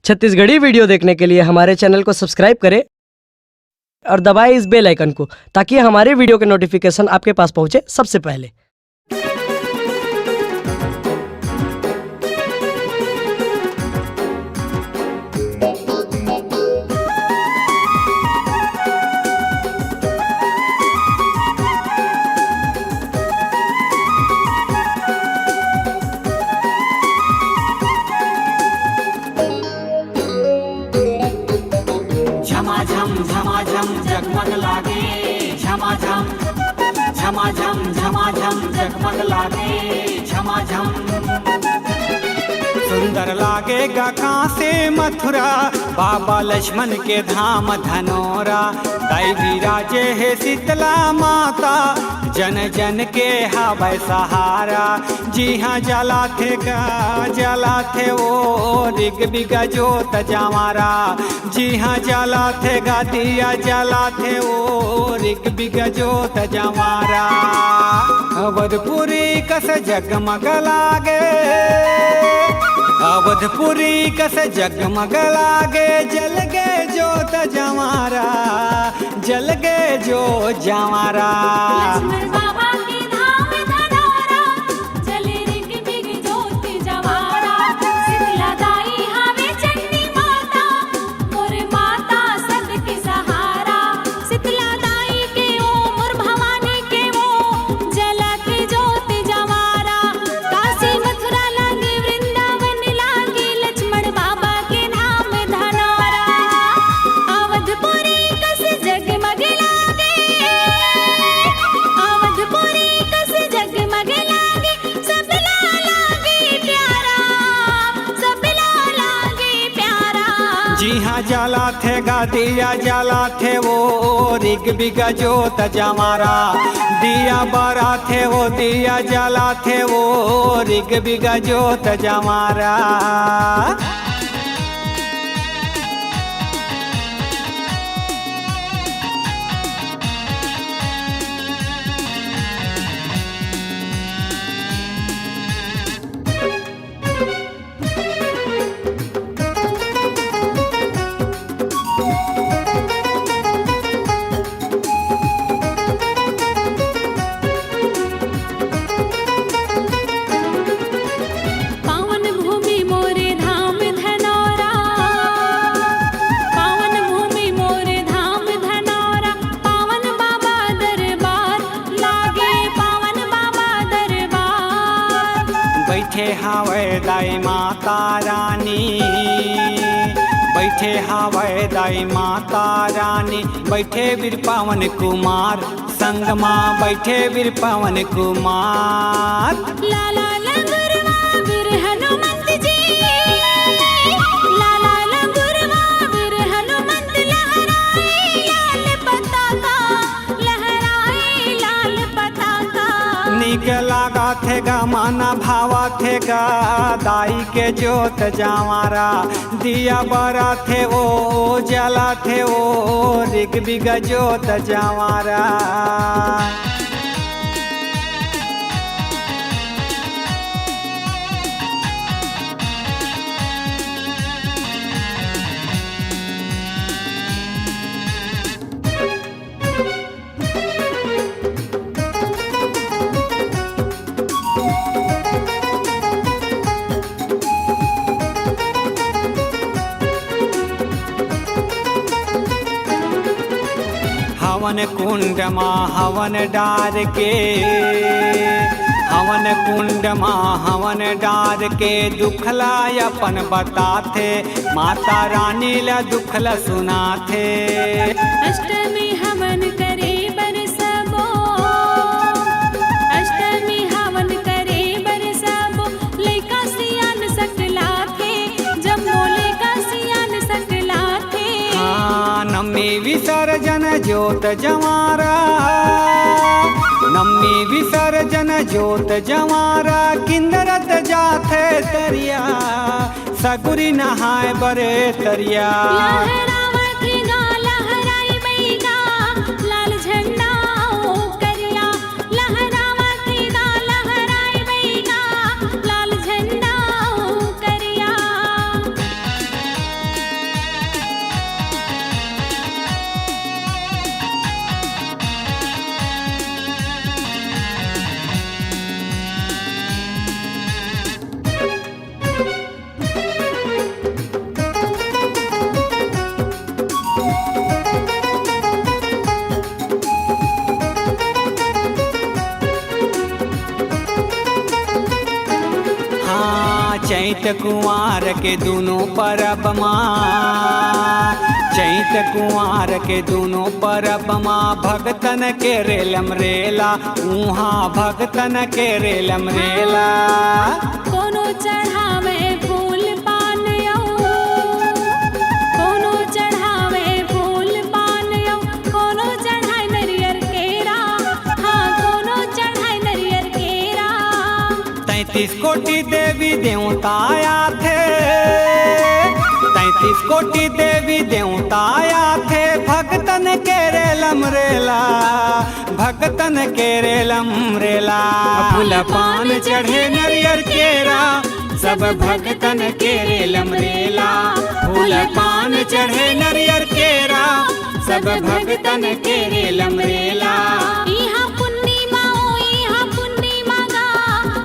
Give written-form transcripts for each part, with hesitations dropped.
Chhattisgarhi video देखने के लिए हमारे चैनल को सब्सक्राइब करें और दबाएं इस बेल आइकन को ताकि हमारे वीडियो के नोटिफिकेशन आपके पास पहुंचे सबसे पहले। झमाझम जगमग लागे, झमाझम झमाझम झमाझम जगमग लागे, झमाझम। सुंदर लागेगा कासे मथुरा, बाबा लक्ष्मण के धाम धनोरा। दाई विराजे है शीतला माता, जन जन के हवै सहारा। जी हाँ जला थे वो रिग बिगा जोत जमारा। जी हाँ जला थे गा दिया जला थे वो रिग बिगा जोत जमारा। अवधपुरी कस जगमग लागे, अवधपुरी कस जगमग लागे। जल गे जोत जमारा, जल गे जो जमारा। लक्ष्मण बाबा के धाम धनोरा, जले रिग बिग जोत जमारा। शीतला दाई हावे चंडी माता, मोर माता सबके सहारा। शीतला दाई के ओ मोर भवानी के वो, जला के जोत जमारा। काशी मथुरा लागे, वृंदावन लागे, लक्ष्मण बाबा के धाम धनोरा। अवधपुरी कस जगमग लागे, अवधपुरी कस जगमग लागे। सबला लागे प्यारा, सबला लागे प्यारा। जी हाँ जला थे गा दिया जला थे वो रिग बिगा जोत जमारा। दिया बरा थे वो दिया जला थे वो रिग बिगा जोत जमारा। पावन भूमि मोरे धाम धनोरा, पावन भूमि मोरे धाम धनोरा। पावन बाबा दरबार लागे, पावन बाबा दरबार। बैठे हावै दाई माता रानी, बैठे हावै दाई माता रानी। बैठे वीर पवन कुमार संगमा, बैठे वीर पवन कुमार। लाला लंगुरवा वीर हनुमंत जी, लाला लंगुरवा वीर हनुमंत। लहराए लाल पताका, लहराए लाल पताका। निक लागा थे गा माना भावा थे गा दाई के जोत जमारा। दिया बरा थे वो जला थे वो रिग बिगा जोत जमारा। हवन कुंड माँ हवन डार के, हवन कुंड माँ हवन डार के। दुखला अपन बताथे, माता रानी ला दुखला सुनाथे। अष्टमी हवन करे बरसबो, अष्टमी हवन करे बरसबो। लइका सियान सकला थे, जम्मो लइका सियान सकला थे। हाँ नम्मी विसर्जन जोत जमारा, नम्मी विसर्जन जोत जमारा। किन्नरत जाथे तरिया, सगुरी नहाय बरे तरिया। लहरावत गा लहराई बैगा, लाल झंडा ओ करिया। लहरावत गा लहराई बैगा, लाल झंडा ओ करिया। कुंवार के दोनों परब माँ, चैत कुंवार के दोनों परब माँ, भगतन के रेलम रेला, उहाँ भगतन के रेलम रेला। कोनो चढ़ावे फूल पान यौ, कोनो चढ़ावे फूल पान यौ, कोनो चढ़ाए नरियर केरा, हाँ कोनो चढ़ाए नरियर केरा। 33 कोटि देवी देवता आया थे, 33 कोटि देवी देवता आया थे, भगतन के रेलम रेला, भगतन के रेलम रेला। फूल पान चढ़े नरियर केरा, सब भगतन के रेलम रेला। फूल पान चढ़े नरियर केरा, सब भगतन के रेलम रेला। इहाँ पूर्णिमा ओ इहाँ पूर्णिमा गा,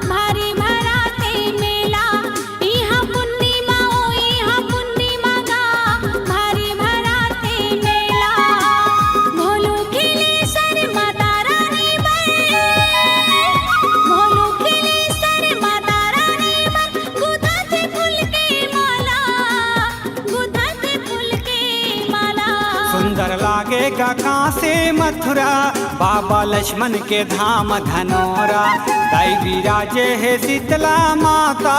भारी भराते मेला। इहाँ पूर्णिमा ओ इहाँ पूर्णिमा गा, भारी भराते मेला। भोलू खिली सर माता रानी बर, भोलू खिली सर माता रानी बर, गुथाते फूल के माला, गुथाते फूल के माला। सुंदर लागेगा कांसे मथुरा, बाबा लक्ष्मण के धाम धनोरा। दाई विराजे है शीतला माता,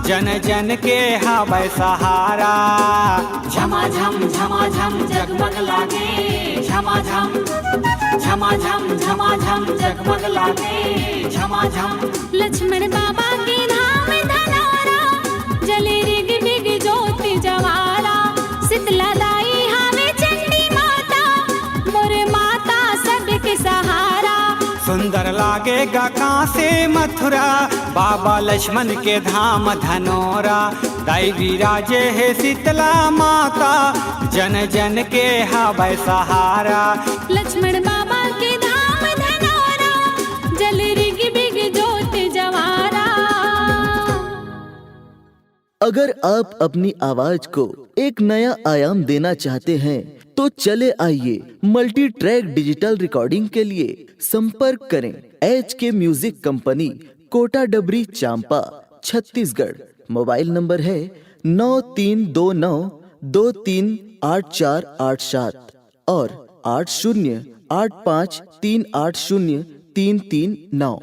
जन जन के हवै सहारा। झमाझम झमाझम जगमग लागे, झमाझम झमाझम झमाझम जगमग लागे, झमाझम। लक्ष्मण बाबा के धाम धनोरा, जले रिग बिग ज्योति जवारा। शीतला दाई हावे चंडी माता, मोरे माता सबके सहारा। सुंदर लागेगा कांसे मथुरा, बाबा लक्ष्मण के धाम धनोरा। दाई विराजे है शीतला माता, जन जन के हवै सहारा। लक्ष्मण बाबा के धाम धनोरा, जल रिग बिग ज्योति जवारा। अगर आप अपनी आवाज को एक नया आयाम देना चाहते हैं तो चले आइए मल्टी ट्रैक डिजिटल रिकॉर्डिंग के लिए संपर्क करें HK म्यूजिक कंपनी, कोटा डबरी, चांपा, छत्तीसगढ़। मोबाइल नंबर है 9329238487 और 8085380339।